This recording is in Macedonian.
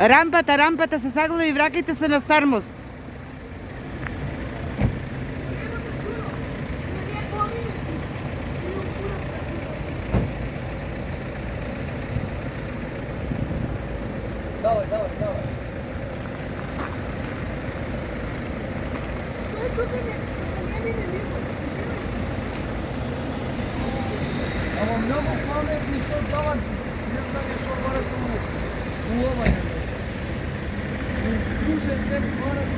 Рампата се сагла и вракайте се на Стар мост. Давай. Ама много паметни се отдават. Не знам защо варят у ова. Друже, те варят